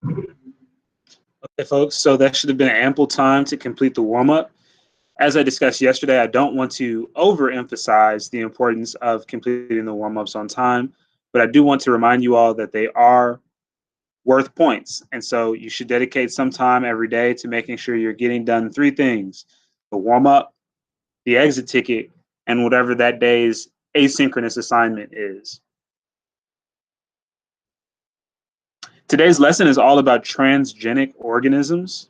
Okay, folks, so that should have been ample time to complete the warm up. As I discussed yesterday, I don't want to overemphasize the importance of completing the warm ups on time, but I do want to remind you all that they are worth points. And so you should dedicate some time every day to making sure you're getting done three things: the warm up, the exit ticket, and whatever that day's asynchronous assignment is. Today's lesson is all about transgenic organisms.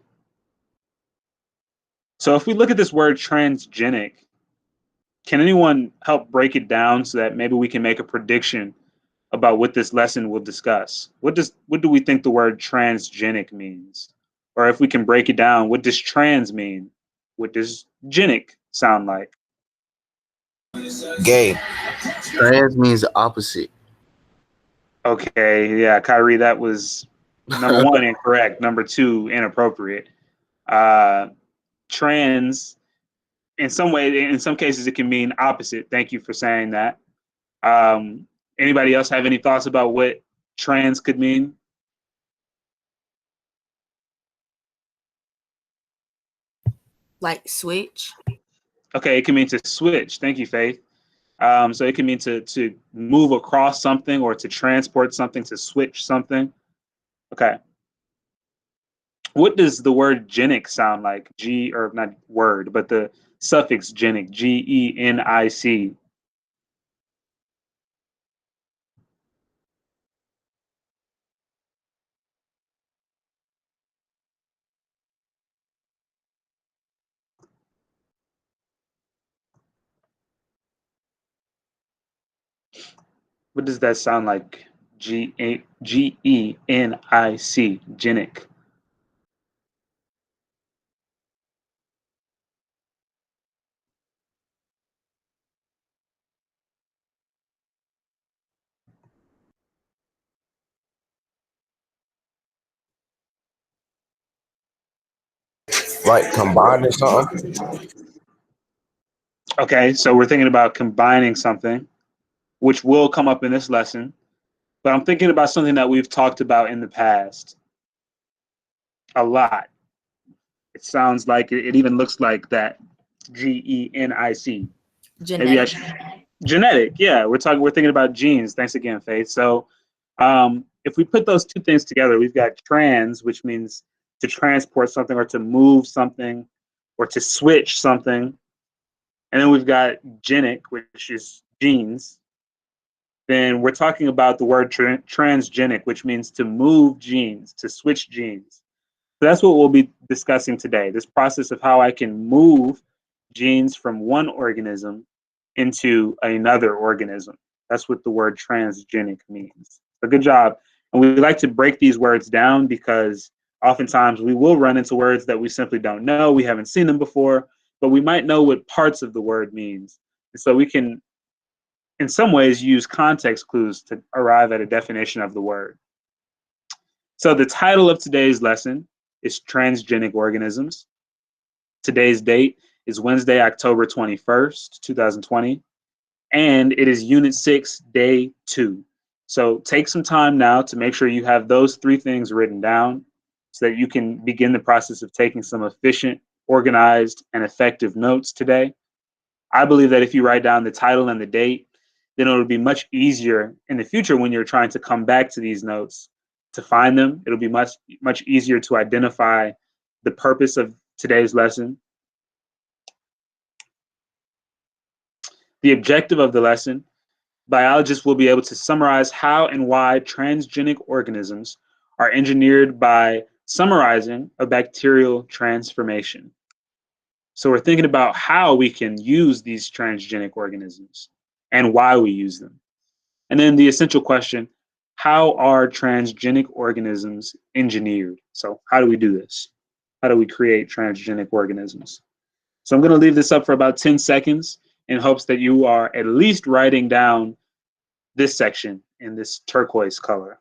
So if we look at this word transgenic, can anyone help break it down so that maybe we can make a prediction about what this lesson will discuss? What do we think the word transgenic means? Or if we can break it down, what does trans mean? What does genic sound like? Gay. Trans means the opposite. Okay, yeah, Kyrie, that was number one, incorrect. Number two, inappropriate. Uh, trans, in some cases, it can mean opposite. Thank you for saying that. Um, Anybody else have any thoughts about what trans could mean? Like switch. Okay, it can mean to switch. Thank you, Faith. So it can mean to move across something or to transport something, to switch something. Okay. What does the word genic sound like? G, or not word, but the suffix genic, Genic. What does that sound like? Genic, genic. Like combined or something. Okay, so we're thinking about combining something, which will come up in this lesson. But I'm thinking about something that we've talked about in the past a lot. It sounds like it even looks like that. Genic. Maybe I Genetic. should genetic. Yeah, we're thinking about genes. Thanks again, Faith. So if we put those two things together, we've got trans, which means to transport something or to move something or to switch something. And then we've got genic, which is genes. Then we're talking about the word transgenic, which means to move genes, to switch genes. So that's what we'll be discussing today, this process of how I can move genes from one organism into another organism. That's what the word transgenic means. So good job. And we like to break these words down because oftentimes we will run into words that we simply don't know. We haven't seen them before, but we might know what parts of the word means. And so we can, in some ways, use context clues to arrive at a definition of the word. So the title of today's lesson is Transgenic Organisms. Today's date is Wednesday, October 21st, 2020, and it is Unit 6, Day 2. So take some time now to make sure you have those three things written down so that you can begin the process of taking some efficient, organized, and effective notes today. I believe that if you write down the title and the date, then it'll be much easier in the future when you're trying to come back to these notes to find them. It'll be much easier to identify the purpose of today's lesson. The objective of the lesson: biologists will be able to summarize how and why transgenic organisms are engineered by summarizing a bacterial transformation. So we're thinking about how we can use these transgenic organisms and why we use them. And then the essential question: how are transgenic organisms engineered? So how do we do this? How do we create transgenic organisms? So I'm going to leave this up for about 10 seconds in hopes that you are at least writing down this section in this turquoise color.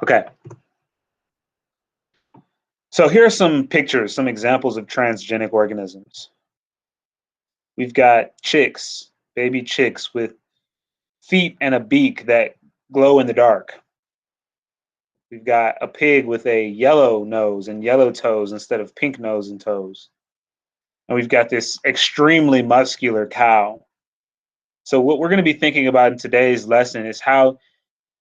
Okay. So here are some pictures, some examples of transgenic organisms. We've got chicks, baby chicks with feet and a beak that glow in the dark. We've got a pig with a yellow nose and yellow toes instead of pink nose and toes. And we've got this extremely muscular cow. So what we're going to be thinking about in today's lesson is how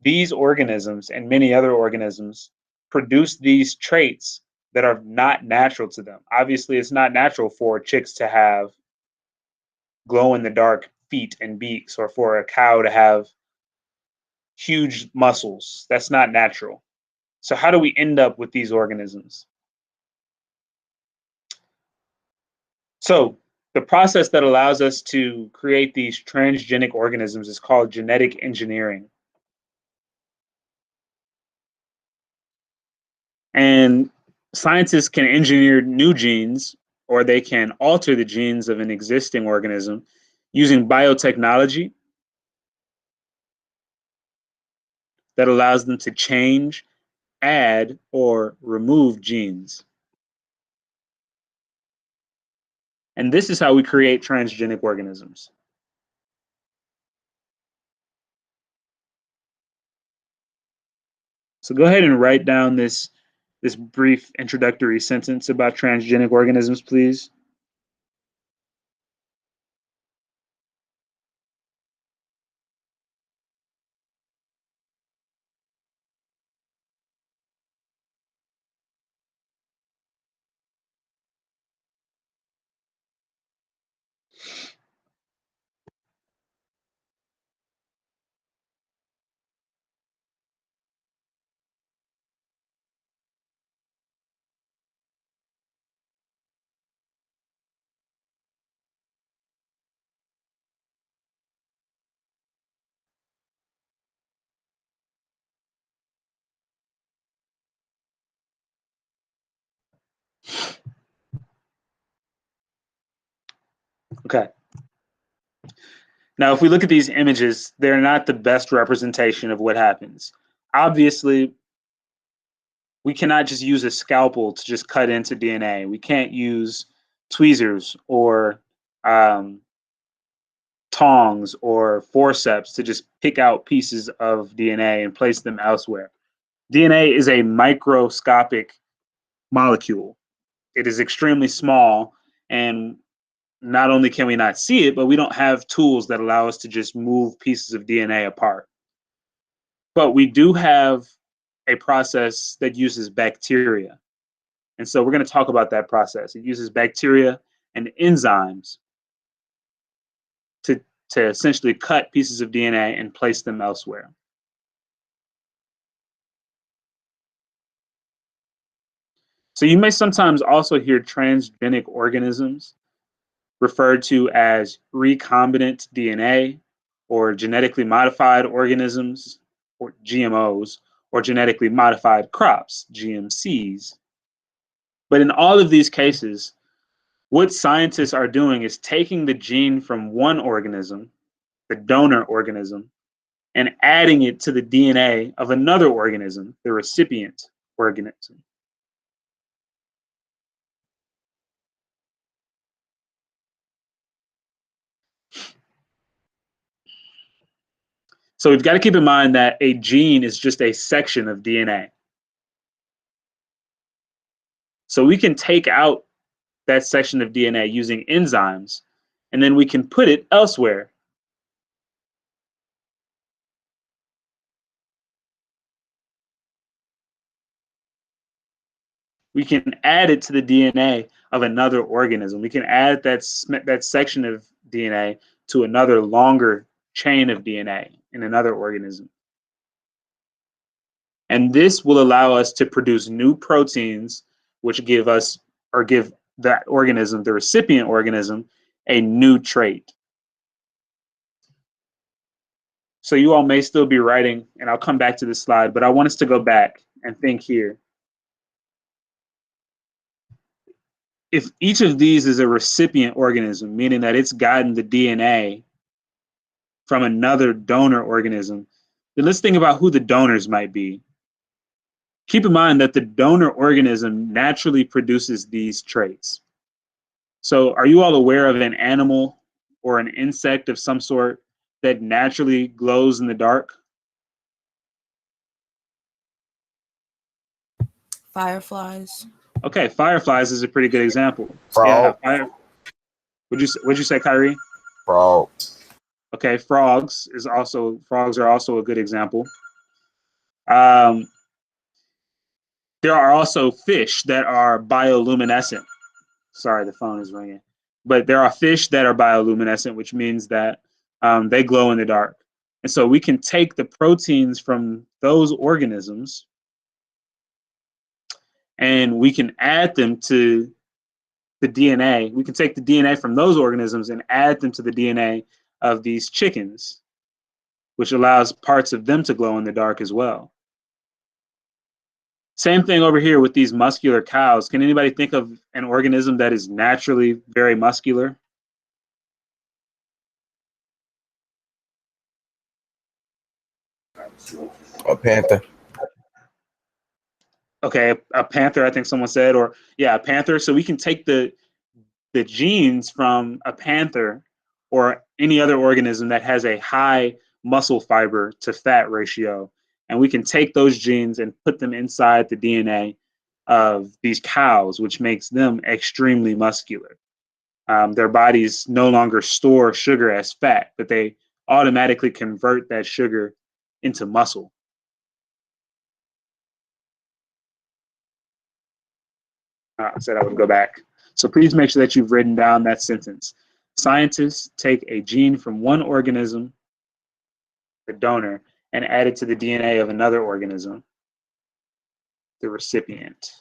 these organisms and many other organisms produce these traits that are not natural to them. Obviously, it's not natural for chicks to have glow in the dark feet and beaks, or for a cow to have huge muscles. That's not natural. So how do we end up with these organisms? So the process that allows us to create these transgenic organisms is called genetic engineering. And scientists can engineer new genes, or they can alter the genes of an existing organism using biotechnology that allows them to change, add, or remove genes. And this is how we create transgenic organisms. So go ahead and write down this brief introductory sentence about transgenic organisms, please. Okay. Now, if we look at these images, they're not the best representation of what happens. Obviously, we cannot just use a scalpel to just cut into DNA. We can't use tweezers or tongs or forceps to just pick out pieces of DNA and place them elsewhere. DNA is a microscopic molecule. It is extremely small, and not only can we not see it, but we don't have tools that allow us to just move pieces of DNA apart. But we do have a process that uses bacteria. And so we're going to talk about that process. It uses bacteria and enzymes to essentially cut pieces of DNA and place them elsewhere. So you may sometimes also hear transgenic organisms referred to as recombinant DNA, or genetically modified organisms, or GMOs, or genetically modified crops, GMCs. But in all of these cases, what scientists are doing is taking the gene from one organism, the donor organism, and adding it to the DNA of another organism, the recipient organism. So we've got to keep in mind that a gene is just a section of DNA. So we can take out that section of DNA using enzymes, and then we can put it elsewhere. We can add it to the DNA of another organism. We can add that section of DNA to another longer chain of DNA in another organism. And this will allow us to produce new proteins, which give us, or give that organism, the recipient organism, a new trait. So you all may still be writing, and I'll come back to this slide, but I want us to go back and think here. If each of these is a recipient organism, meaning that it's gotten the DNA from another donor organism, then let's think about who the donors might be. Keep in mind that the donor organism naturally produces these traits. So are you all aware of an animal or an insect of some sort that naturally glows in the dark? Fireflies. Okay, fireflies is a pretty good example. Yeah, Frog. would you say, Kyrie? Frog. Okay, frogs are also a good example. Um, there are also fish that are bioluminescent. Sorry, the phone is ringing. But there are fish that are bioluminescent, which means that they glow in the dark. And so we can take the proteins from those organisms and we can add them to the DNA. We can take the DNA from those organisms and add them to the DNA of these chickens, which allows parts of them to glow in the dark as well. Same thing over here with these muscular cows. Can anybody think of an organism that is naturally very muscular? A panther. Okay, a panther, I think someone said, or yeah, a panther. So we can take the genes from a panther or any other organism that has a high muscle fiber to fat ratio, and we can take those genes and put them inside the DNA of these cows, which makes them extremely muscular. Their bodies no longer store sugar as fat, but they automatically convert that sugar into muscle. I said I would go back. So please make sure that you've written down that sentence. Scientists take a gene from one organism, the donor, and add it to the DNA of another organism, the recipient.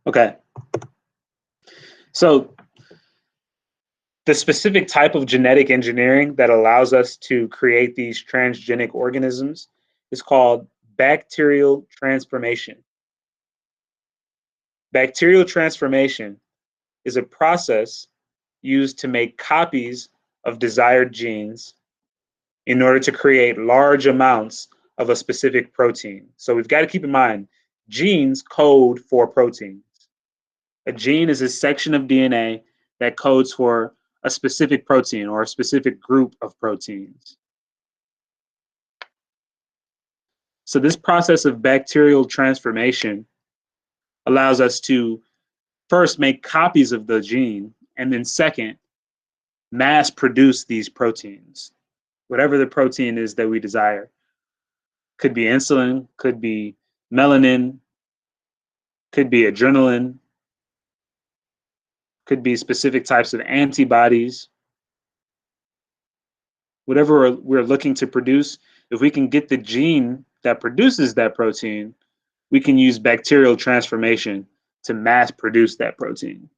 Okay. So the specific type of genetic engineering that allows us to create these transgenic organisms is called bacterial transformation. Bacterial transformation is a process used to make copies of desired genes in order to create large amounts of a specific protein. So we've got to keep in mind, genes code for proteins. A gene is a section of DNA that codes for a specific protein or a specific group of proteins. So this process of bacterial transformation allows us to first make copies of the gene, and then second, mass produce these proteins, whatever the protein is that we desire. Could be insulin, could be melanin, could be adrenaline, could be specific types of antibodies. Whatever we're looking to produce, if we can get the gene that produces that protein, we can use bacterial transformation to mass produce that protein.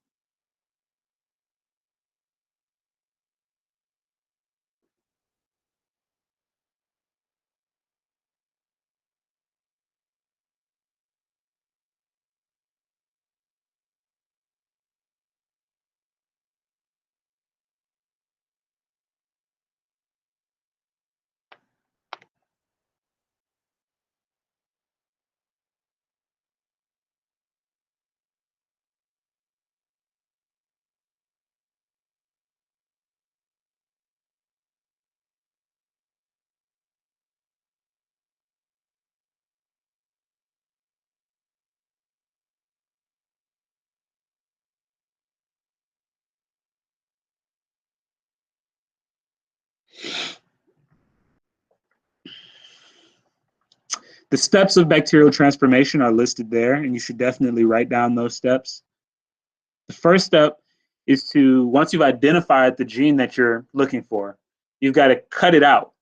The steps of bacterial transformation are listed there, and you should definitely write down those steps. The first step is to, once you've identified the gene that you're looking for, you've got to cut it out.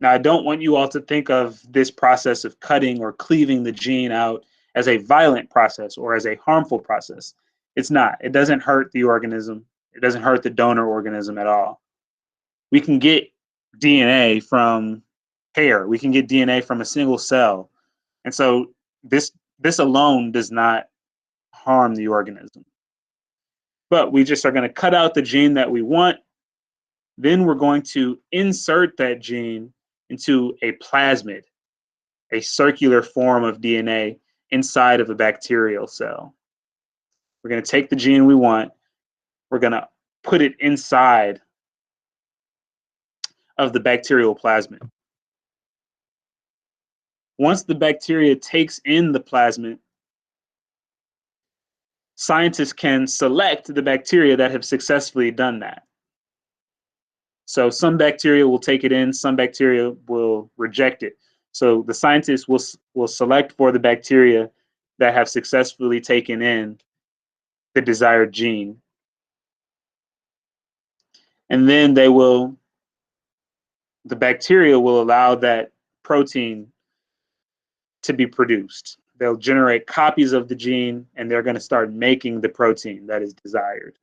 Now, I don't want you all to think of this process of cutting or cleaving the gene out as a violent process or as a harmful process. It's not. It doesn't hurt the organism. It doesn't hurt the donor organism at all. We can get DNA from hair. We can get DNA from a single cell. And so this alone does not harm the organism. But we just are going to cut out the gene that we want. Then we're going to insert that gene into a plasmid, a circular form of DNA inside of a bacterial cell. We're going to take the gene we want. We're going to put it inside of the bacterial plasmid. Once the bacteria takes in the plasmid, scientists can select the bacteria that have successfully done that. So some bacteria will take it in, some bacteria will reject it. So the scientists will select for the bacteria that have successfully taken in the desired gene. And then the bacteria will allow that protein to be produced. They'll generate copies of the gene, and they're going to start making the protein that is desired.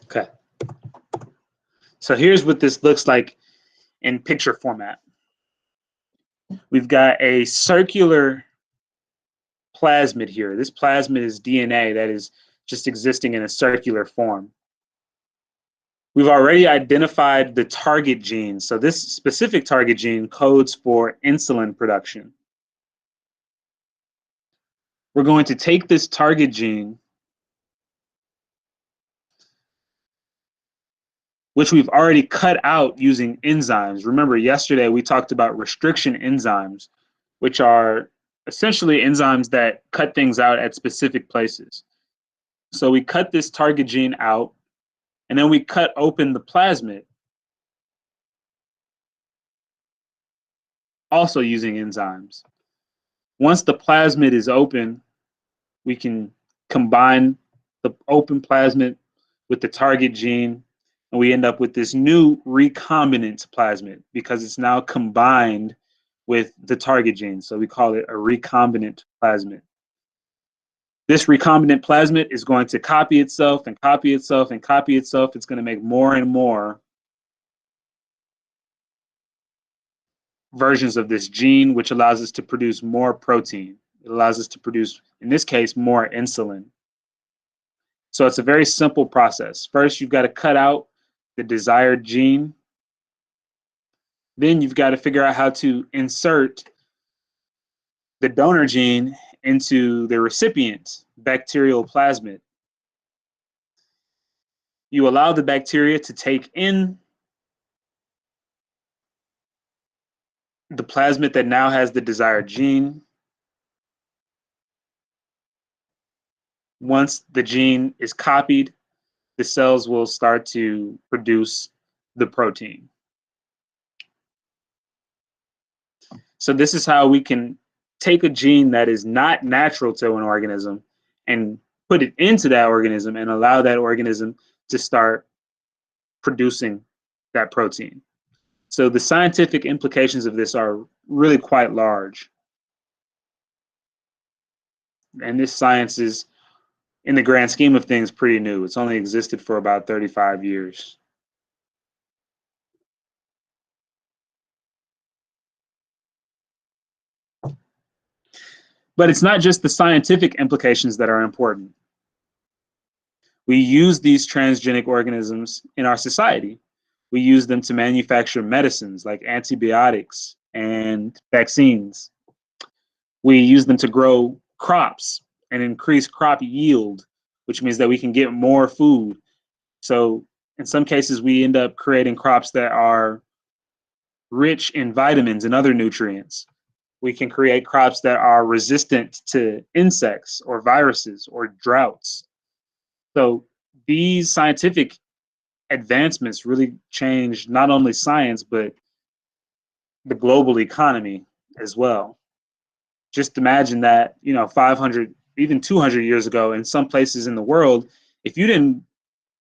Okay. So here's what this looks like in picture format. We've got a circular plasmid here. This plasmid is DNA that is just existing in a circular form. We've already identified the target gene. So this specific target gene codes for insulin production. We're going to take this target gene, which we've already cut out using enzymes. Remember, yesterday we talked about restriction enzymes, which are essentially enzymes that cut things out at specific places. So we cut this target gene out, and then we cut open the plasmid, also using enzymes. Once the plasmid is open, we can combine the open plasmid with the target gene, and we end up with this new recombinant plasmid because it's now combined with the target gene. So we call it a recombinant plasmid. This recombinant plasmid is going to copy itself and copy itself and copy itself. It's going to make more and more versions of this gene, which allows us to produce more protein. It allows us to produce, in this case, more insulin. So it's a very simple process. First, you've got to cut out the desired gene. Then you've got to figure out how to insert the donor gene into the recipient bacterial plasmid. You allow the bacteria to take in the plasmid that now has the desired gene. Once the gene is copied, the cells will start to produce the protein. So this is how we can take a gene that is not natural to an organism and put it into that organism and allow that organism to start producing that protein. So the scientific implications of this are really quite large. And this science is, in the grand scheme of things, pretty new. It's only existed for about 35 years. But it's not just the scientific implications that are important. We use these transgenic organisms in our society. We use them to manufacture medicines like antibiotics and vaccines. We use them to grow crops and increase crop yield, which means that we can get more food. So in some cases, we end up creating crops that are rich in vitamins and other nutrients. We can create crops that are resistant to insects or viruses or droughts. So these scientific advancements really change not only science, but the global economy as well. Just imagine that, 500, even 200 years ago, in some places in the world, if you didn't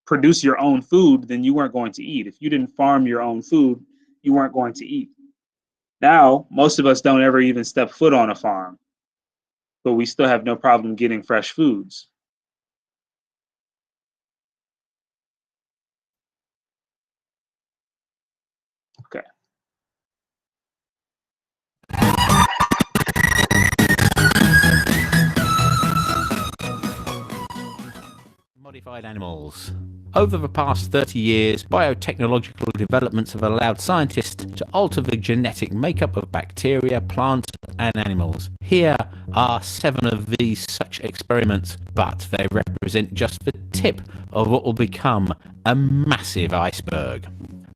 produce your own food, then you weren't going to eat. If you didn't farm your own food, you weren't going to eat. Now, most of us don't ever even step foot on a farm, but we still have no problem getting fresh foods. Okay. Modified animals. Over the past 30 years, biotechnological developments have allowed scientists to alter the genetic makeup of bacteria, plants, and animals. Here are 7 of these such experiments, but they represent just the tip of what will become a massive iceberg.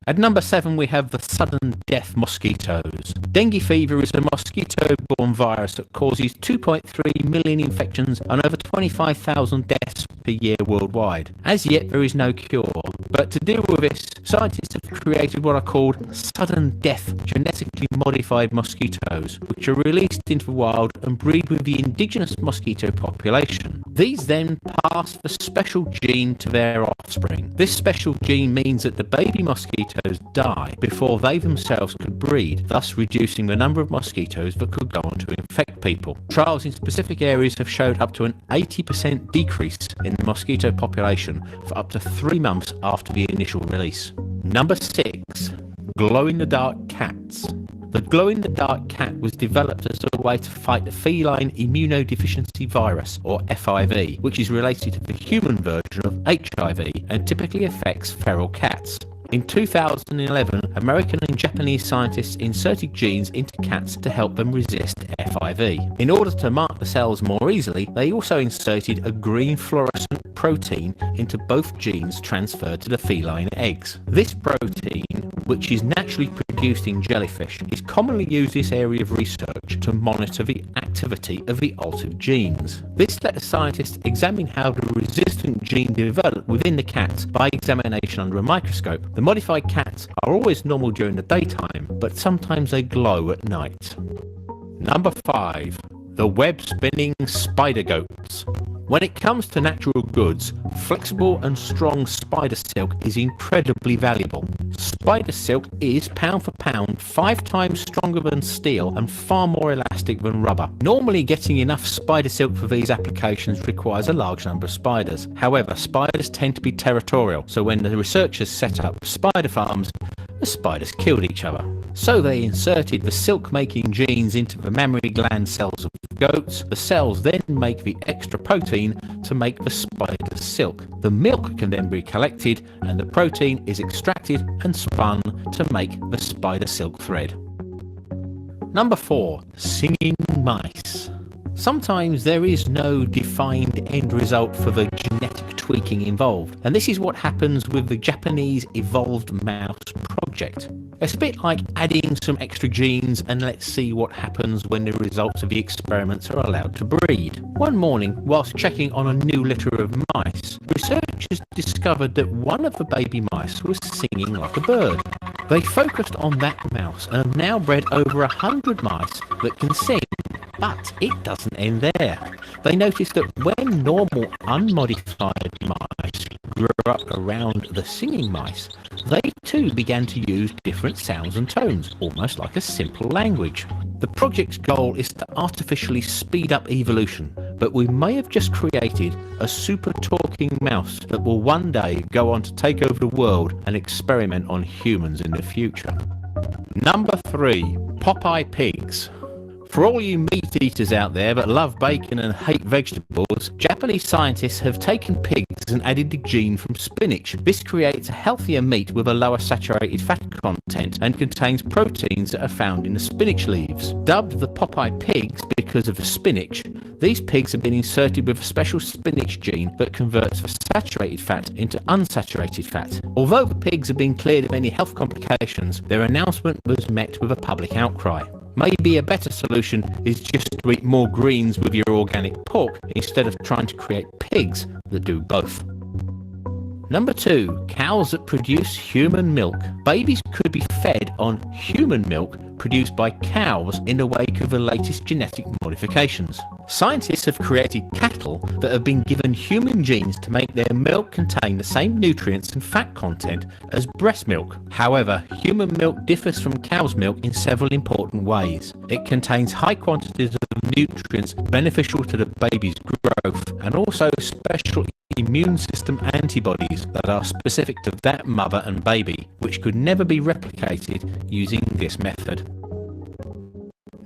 At number 7, we have the sudden death mosquitoes. Dengue fever is a mosquito-borne virus that causes 2.3 million infections and over 25,000 deaths per year worldwide. As yet, there is no cure. But to deal with this, scientists have created what are called sudden death genetically modified mosquitoes, which are released into the wild and breed with the indigenous mosquito population. These then pass the special gene to their offspring. This special gene means that the baby mosquitoes die before they themselves could breed, thus reducing the number of mosquitoes that could go on to infect people. Trials in specific areas have showed up to an 80% decrease in the mosquito population for up to 3 months after the initial release. Number 6. Glow-in-the-dark cats. The glow-in-the-dark cat was developed as a way to fight the feline immunodeficiency virus, or FIV, which is related to the human version of HIV and typically affects feral cats. In 2011, American and Japanese scientists inserted genes into cats to help them resist FIV. In order to mark the cells more easily, they also inserted a green fluorescent protein into both genes transferred to the feline eggs. This protein, which is naturally produced in jellyfish, is commonly used in this area of research to monitor the activity of the altered genes. This let the scientists examine how the resistant gene developed within the cats by examination under a microscope. The modified cats are always normal during the daytime, but sometimes they glow at night. Number 5. The web-spinning spider goats. When it comes to natural goods, flexible and strong spider silk is incredibly valuable. Spider silk is, pound for pound, 5 times stronger than steel and far more elastic than rubber. Normally, getting enough spider silk for these applications requires a large number of spiders. However, spiders tend to be territorial, so when the researchers set up spider farms, the spiders killed each other. So they inserted the silk-making genes into the mammary gland cells of goats. The cells then make the extra protein to make the spider's silk. The milk can then be collected and the protein is extracted and spun to make the spider silk thread. Number 4. Singing mice. Sometimes there is no defined end result for the genetic tweaking involved, and this is what happens with the Japanese evolved mouse project. It's a bit like adding some extra genes and let's see what happens when the results of the experiments are allowed to breed. One morning, whilst checking on a new litter of mice, researchers discovered that one of the baby mice was singing like a bird. They focused on that mouse and have now bred over 100 mice that can sing. But it doesn't end there. They noticed that when normal unmodified mice grew up around the singing mice, they too began to use different sounds and tones, almost like a simple language. The project's goal is to artificially speed up evolution, but we may have just created a super talking mouse that will one day go on to take over the world and experiment on humans in the future. Number 3. Popeye pigs. For all you meat eaters out there that love bacon and hate vegetables, Japanese scientists have taken pigs and added the gene from spinach. This creates a healthier meat with a lower saturated fat content and contains proteins that are found in the spinach leaves. Dubbed the Popeye pigs because of the spinach, these pigs have been inserted with a special spinach gene that converts the saturated fat into unsaturated fat. Although the pigs have been cleared of any health complications, their announcement was met with a public outcry. Maybe a better solution is just to eat more greens with your organic pork instead of trying to create pigs that do both. Number 2. Cows that produce human milk. Babies could be fed on human milk produced by cows in the wake of the latest genetic modifications. Scientists have created cattle that have been given human genes to make their milk contain the same nutrients and fat content as breast milk. However, human milk differs from cow's milk in several important ways. It contains high quantities of nutrients beneficial to the baby's growth and also special immune system antibodies that are specific to that mother and baby, which could never be replicated using this method.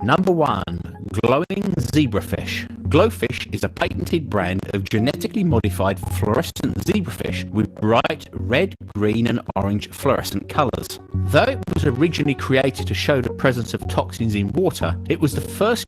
Number 1. Glowing zebrafish. Glowfish is a patented brand of genetically modified fluorescent zebrafish with bright red, green and orange fluorescent colours. Though it was originally created to show the presence of toxins in water, it was the first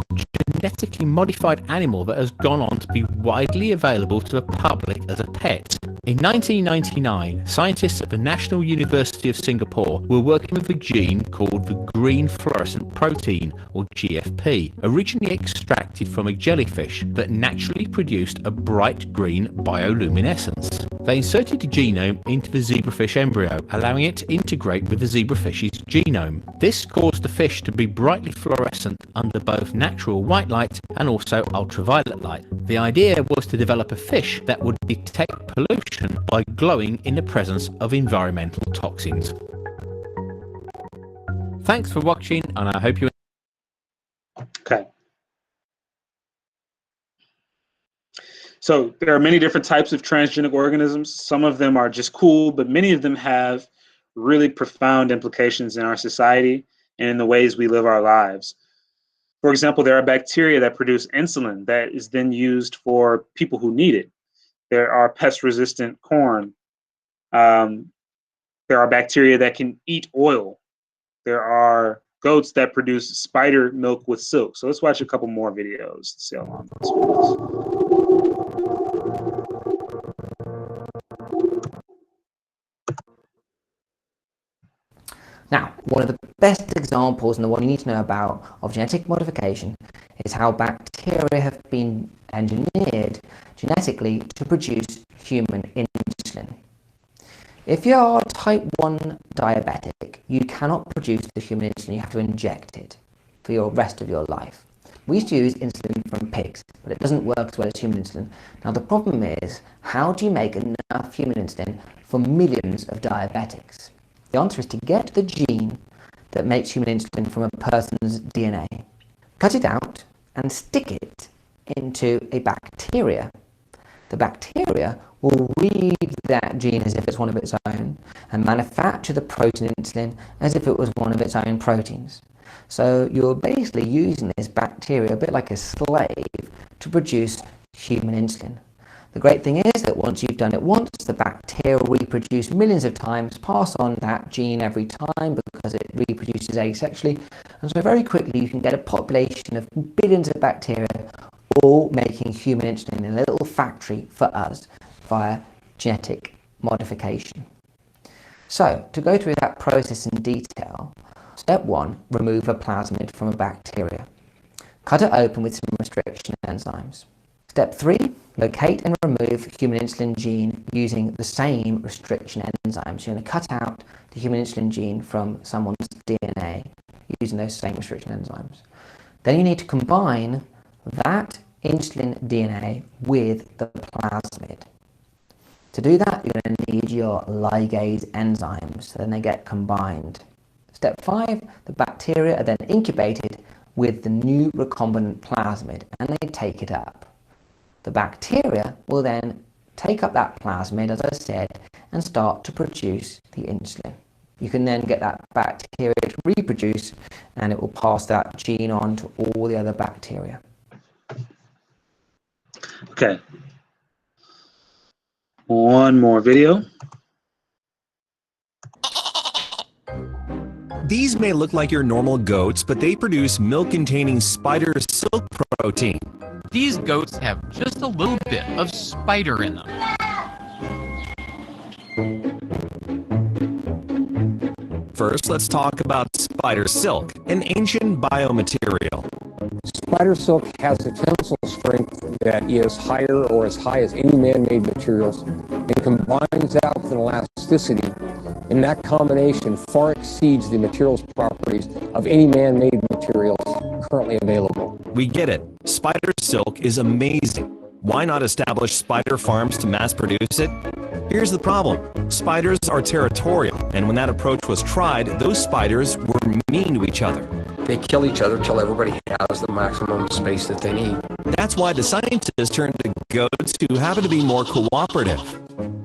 genetically modified animal that has gone on to be widely available to the public as a pet. In 1999, scientists at the National University of Singapore were working with a gene called the green fluorescent protein, or GFP, originally extracted from a jellyfish that naturally produced a bright green bioluminescence. They inserted the genome into the zebrafish embryo, allowing it to integrate with the zebrafish's genome. This caused the fish to be brightly fluorescent under both natural white light and also ultraviolet light. The idea was to develop a fish that would detect pollution by glowing in the presence of environmental toxins. Thanks for watching, and I hope you. Okay. So there are many different types of transgenic organisms. Some of them are just cool, but many of them have really profound implications in our society and in the ways we live our lives. For example, there are bacteria that produce insulin that is then used for people who need it. There are pest-resistant corn. There are bacteria that can eat oil. There are goats that produce spider milk with silk. So let's watch a couple more videos to see how long this was. Now, one of the best examples and the one you need to know about of genetic modification is how bacteria have been engineered genetically to produce human insulin. If you are type 1 diabetic, you cannot produce the human insulin, you have to inject it for your rest of your life. We used to use insulin from pigs, but it doesn't work as well as human insulin. Now the problem is, how do you make enough human insulin for millions of diabetics? The answer is to get the gene that makes human insulin from a person's DNA, cut it out and stick it into a bacteria. The bacteria will read that gene as if it's one of its own and manufacture the protein insulin as if it was one of its own proteins. So you're basically using this bacteria a bit like a slave to produce human insulin. The great thing is that once you've done it once, the bacteria reproduce millions of times, pass on that gene every time because it reproduces asexually, and so very quickly you can get a population of billions of bacteria all making human insulin in a little factory for us via genetic modification. So, to go through that process in detail, step 1, remove a plasmid from a bacteria. Cut it open with some restriction enzymes. Step 3, locate and remove human insulin gene using the same restriction enzymes. You're going to cut out the human insulin gene from someone's DNA using those same restriction enzymes. Then you need to combine that insulin DNA with the plasmid. To do that, you're going to need your ligase enzymes, so then they get combined. Step 5, the bacteria are then incubated with the new recombinant plasmid and they take it up. The bacteria will then take up that plasmid, as I said, and start to produce the insulin. You can then get that bacteria to reproduce and it will pass that gene on to all the other bacteria. Okay. One more video. These may look like your normal goats, but they produce milk-containing spider silk protein. These goats have just a little bit of spider in them. First, let's talk about spider silk, an ancient biomaterial. Spider silk has a tensile strength that is higher or as high as any man-made materials and combines that with an elasticity, and that combination far exceeds the materials properties of any man-made materials currently available. We get it. Spider silk is amazing. Why not establish spider farms to mass produce it? Here's the problem. Spiders are territorial, and when that approach was tried, those spiders were mean to each other. They kill each other till everybody has the maximum space that they need. That's why the scientists turned to goats who happen to be more cooperative.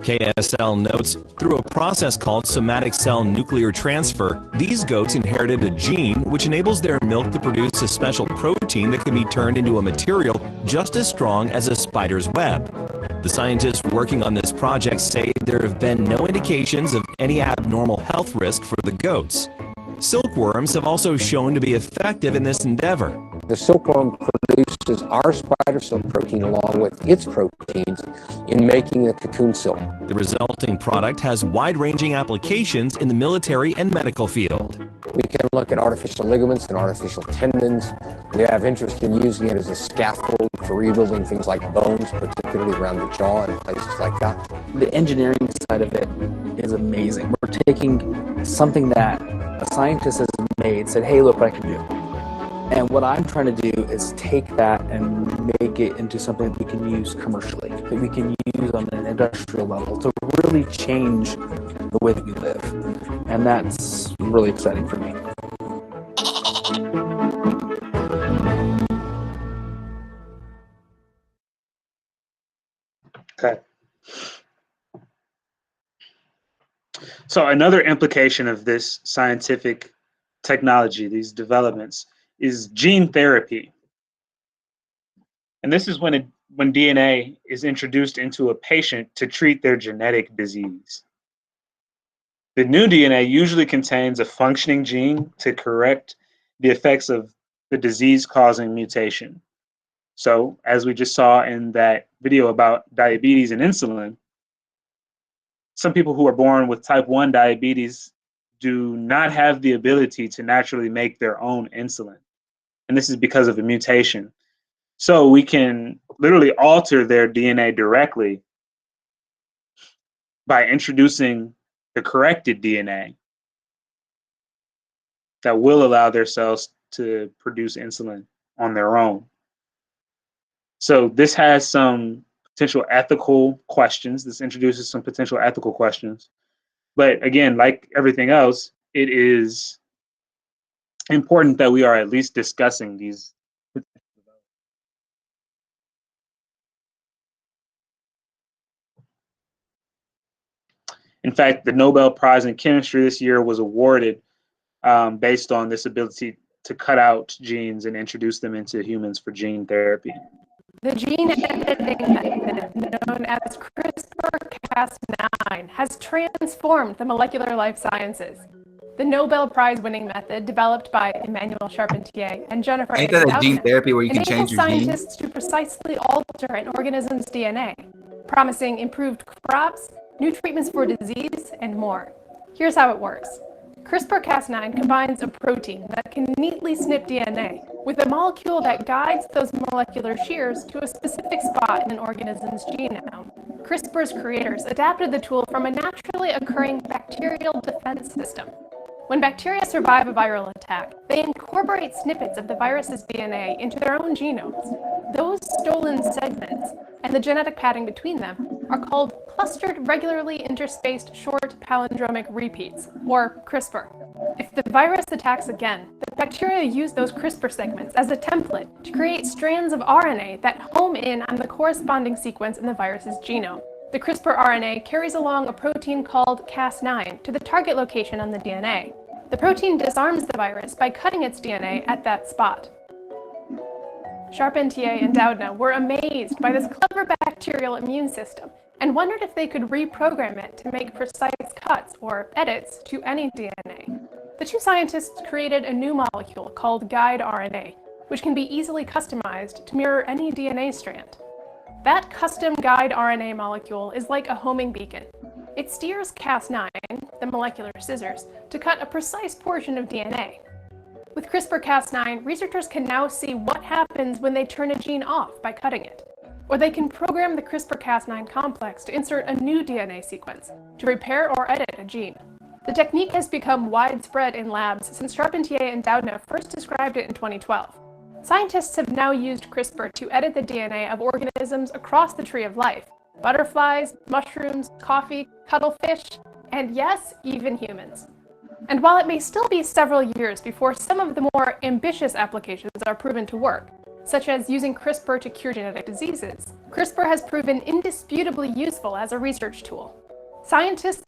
KSL notes, through a process called somatic cell nuclear transfer, these goats inherited a gene which enables their milk to produce a special protein that can be turned into a material just as strong as a spider's web. The scientists working on this project say there have been no indications of any abnormal health risk for the goats. Silkworms have also shown to be effective in this endeavor. The silkworm produces our spider silk protein along with its proteins in making the cocoon silk. The resulting product has wide-ranging applications in the military and medical field. We can look at artificial ligaments and artificial tendons. We have interest in using it as a scaffold for rebuilding things like bones, particularly around the jaw and places like that. The engineering side of it is amazing. We're taking something that a scientist has made, said, hey, look what I can do. And what I'm trying to do is take that and make it into something that we can use commercially, that we can use on an industrial level to really change the way that we live. And that's really exciting for me. Okay. So another implication of this scientific technology, these developments, is gene therapy. And this is when DNA is introduced into a patient to treat their genetic disease. The new DNA usually contains a functioning gene to correct the effects of the disease-causing mutation. So, as we just saw in that video about diabetes and insulin, some people who are born with type 1 diabetes do not have the ability to naturally make their own insulin. And this is because of a mutation. So we can literally alter their DNA directly by introducing the corrected DNA that will allow their cells to produce insulin on their own. So this has some potential ethical questions. This introduces some potential ethical questions. But again, like everything else, it is important that we are at least discussing these In fact, the Nobel Prize in Chemistry this year was awarded based on this ability to cut out genes and introduce them into humans for gene therapy. The gene editing method known as CRISPR-Cas9 has transformed the molecular life sciences. The Nobel Prize-winning method, developed by Emmanuel Charpentier and Jennifer Ain't that a gene Doudna, therapy where you can change enables your gene? scientists to precisely alter an organism's DNA, promising improved crops, new treatments for disease, and more. Here's how it works. CRISPR-Cas9 combines a protein that can neatly snip DNA with a molecule that guides those molecular shears to a specific spot in an organism's genome. CRISPR's creators adapted the tool from a naturally occurring bacterial defense system. When bacteria survive a viral attack, they incorporate snippets of the virus's DNA into their own genomes. Those stolen segments and the genetic padding between them are called clustered regularly interspaced short palindromic repeats, or CRISPR. If the virus attacks again, the bacteria use those CRISPR segments as a template to create strands of RNA that home in on the corresponding sequence in the virus's genome. The CRISPR RNA carries along a protein called Cas9 to the target location on the DNA. The protein disarms the virus by cutting its DNA at that spot. Charpentier and Doudna were amazed by this clever bacterial immune system and wondered if they could reprogram it to make precise cuts or edits to any DNA. The two scientists created a new molecule called guide RNA, which can be easily customized to mirror any DNA strand. That custom guide RNA molecule is like a homing beacon. It steers Cas9, the molecular scissors, to cut a precise portion of DNA. With CRISPR-Cas9, researchers can now see what happens when they turn a gene off by cutting it. Or they can program the CRISPR-Cas9 complex to insert a new DNA sequence, to repair or edit a gene. The technique has become widespread in labs since Charpentier and Doudna first described it in 2012. Scientists have now used CRISPR to edit the DNA of organisms across the tree of life: butterflies, mushrooms, coffee, cuttlefish, and yes, even humans. And while it may still be several years before some of the more ambitious applications are proven to work, such as using CRISPR to cure genetic diseases, CRISPR has proven indisputably useful as a research tool. Scientists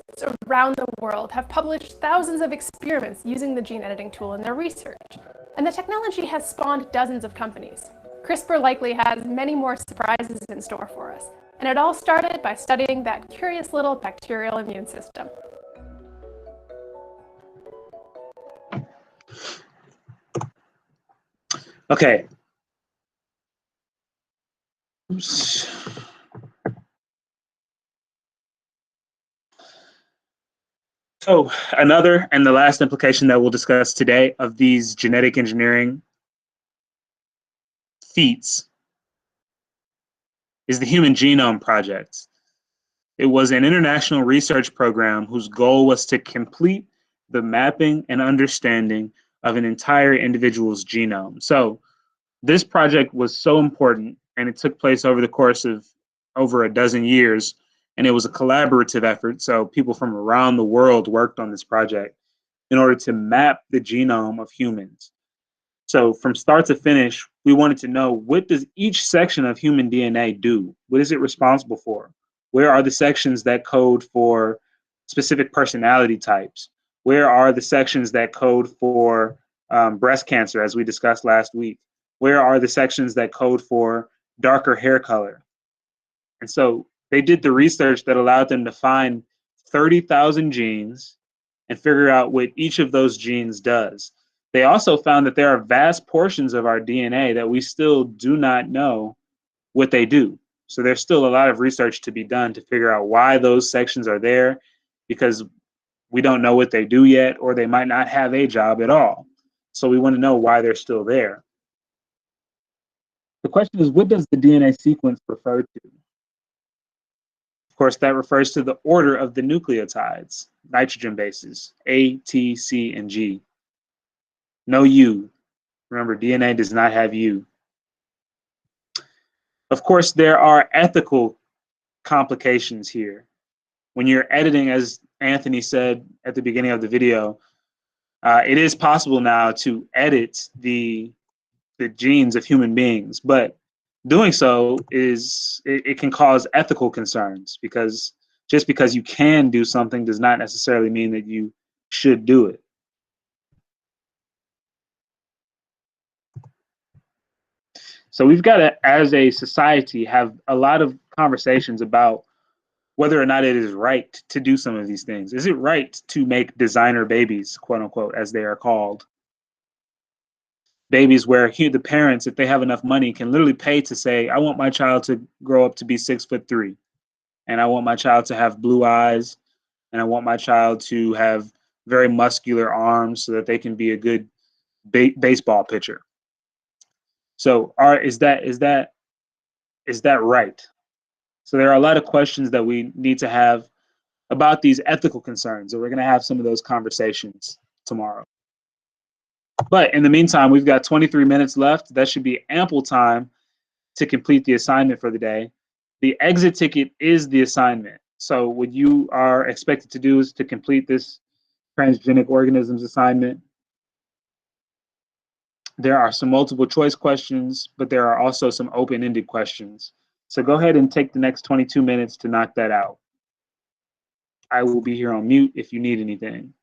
around the world have published thousands of experiments using the gene editing tool in their research, and the technology has spawned dozens of companies. CRISPR likely has many more surprises in store for us, and it all started by studying that curious little bacterial immune system. Okay. So another and the last implication that we'll discuss today of these genetic engineering feats is the Human Genome Project. It was an international research program whose goal was to complete the mapping and understanding of an entire individual's genome. So this project was so important, and it took place over the course of over a dozen years, and it was a collaborative effort. So people from around the world worked on this project in order to map the genome of humans. So from start to finish, we wanted to know, what does each section of human DNA do? What is it responsible for? Where are the sections that code for specific personality types? Where are the sections that code for breast cancer, as we discussed last week? Where are the sections that code for darker hair color? And so they did the research that allowed them to find 30,000 genes and figure out what each of those genes does. They also found that there are vast portions of our DNA that we still do not know what they do. So there's still a lot of research to be done to figure out why those sections are there, because we don't know what they do yet, or they might not have a job at all. So we want to know why they're still there. The question is, what does the DNA sequence refer to? Of course, that refers to the order of the nucleotides, nitrogen bases, A, T, C, and G. No U. Remember, DNA does not have U. Of course, there are ethical complications here. When you're editing, as Anthony said at the beginning of the video, it is possible now to edit the genes of human beings, but doing so it can cause ethical concerns, because Just because you can do something does not necessarily mean that you should do it. So we've got to, as a society, have a lot of conversations about whether or not it is right to do some of these things. Is it right to make designer babies, quote unquote, as they are called? Babies where the parents, if they have enough money, can literally pay to say, I want my child to grow up to be 6'3", and I want my child to have blue eyes, and I want my child to have very muscular arms so that they can be a good baseball pitcher. So is that right? So there are a lot of questions that we need to have about these ethical concerns, and we're going to have some of those conversations tomorrow. But in the meantime, we've got 23 minutes left. That should be ample time to complete the assignment for the day. The exit ticket is the assignment. So what you are expected to do is to complete this transgenic organisms assignment. There are some multiple choice questions, but there are also some open-ended questions. So go ahead and take the next 22 minutes to knock that out. I will be here on mute if you need anything.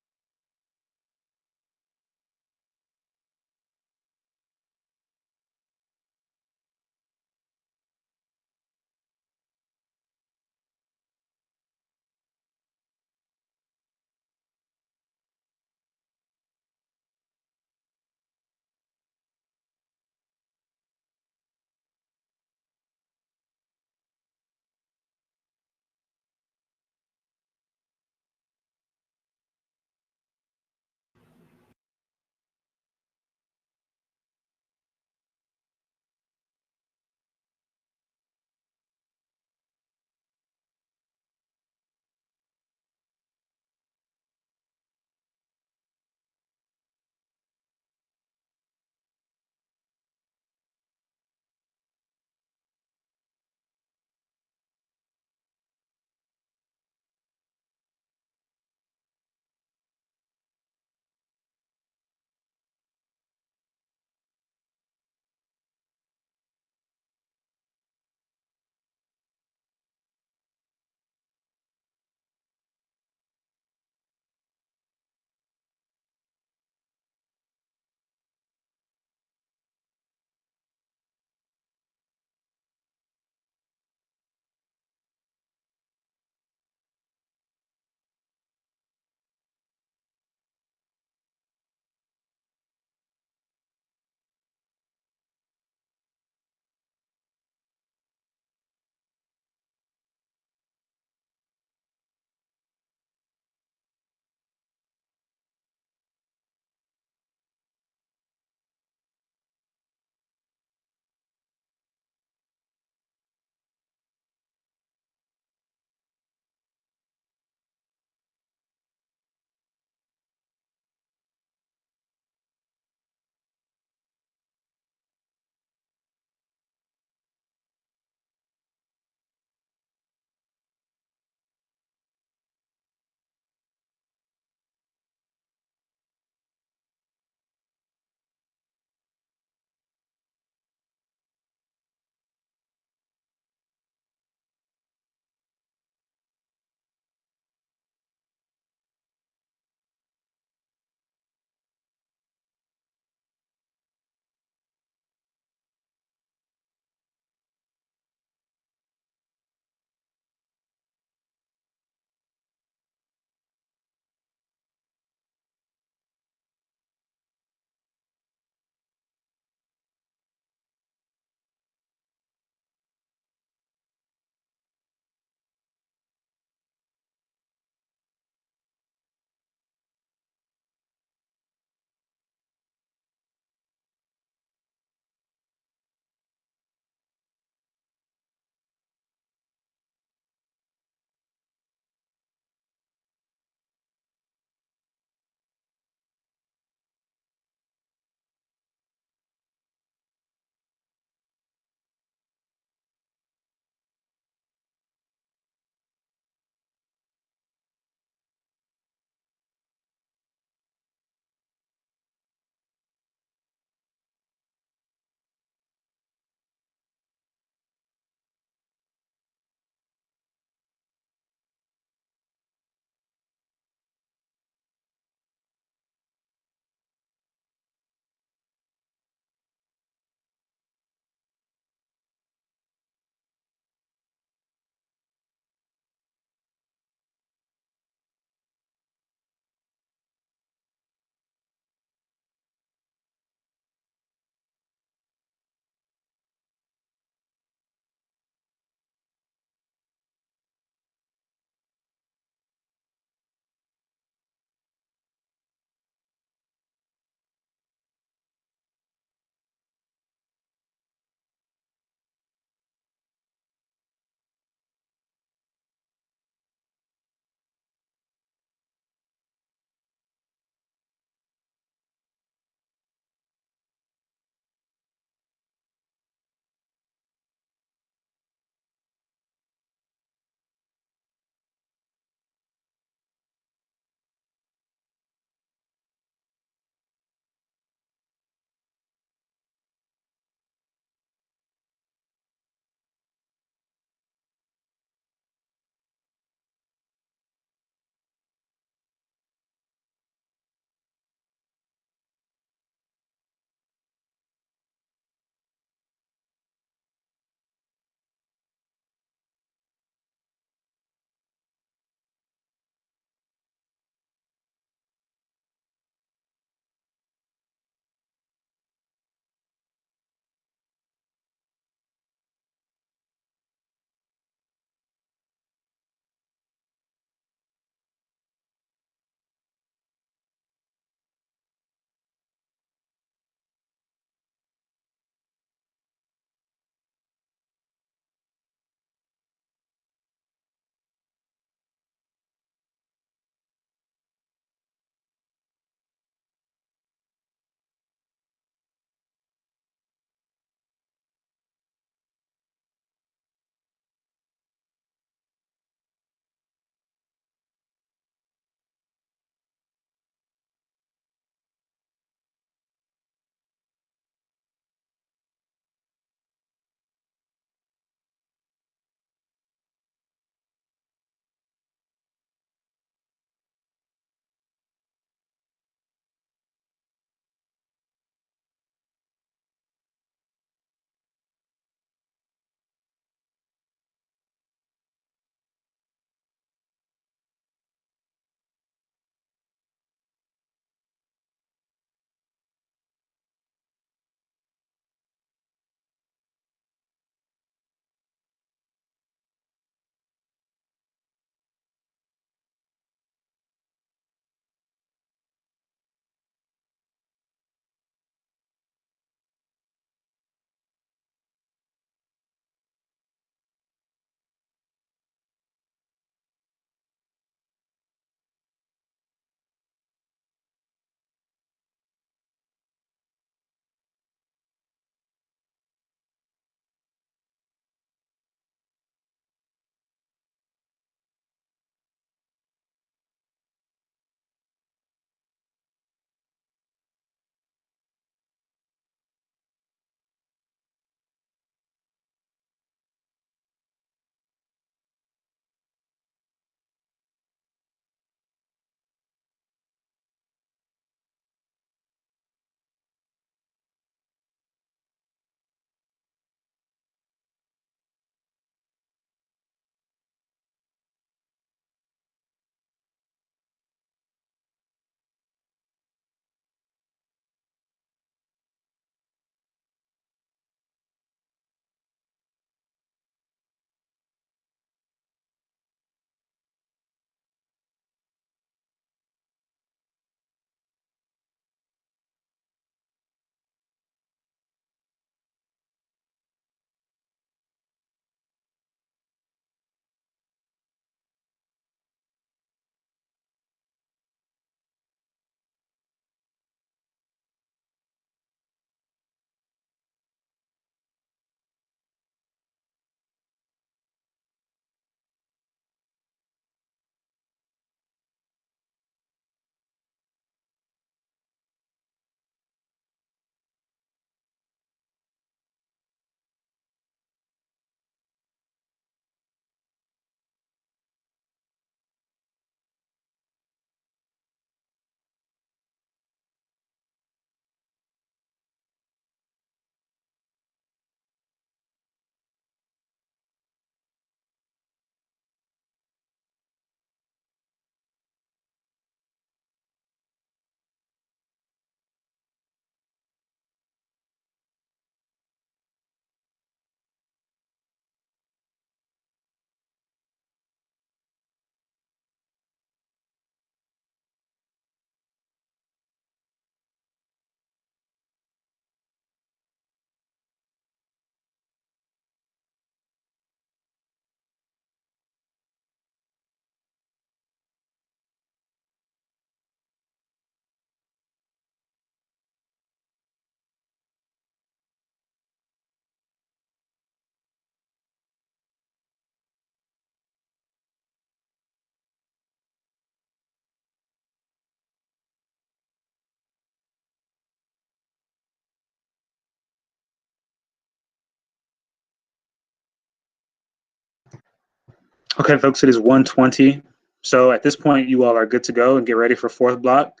Okay, folks, it is 1:20. So at this point, you all are good to go and get ready for fourth block.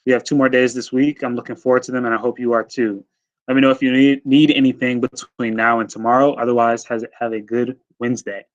We have 2 more days this week. I'm looking forward to them, and I hope you are too. Let me know if you need anything between now and tomorrow. Otherwise, have a good Wednesday.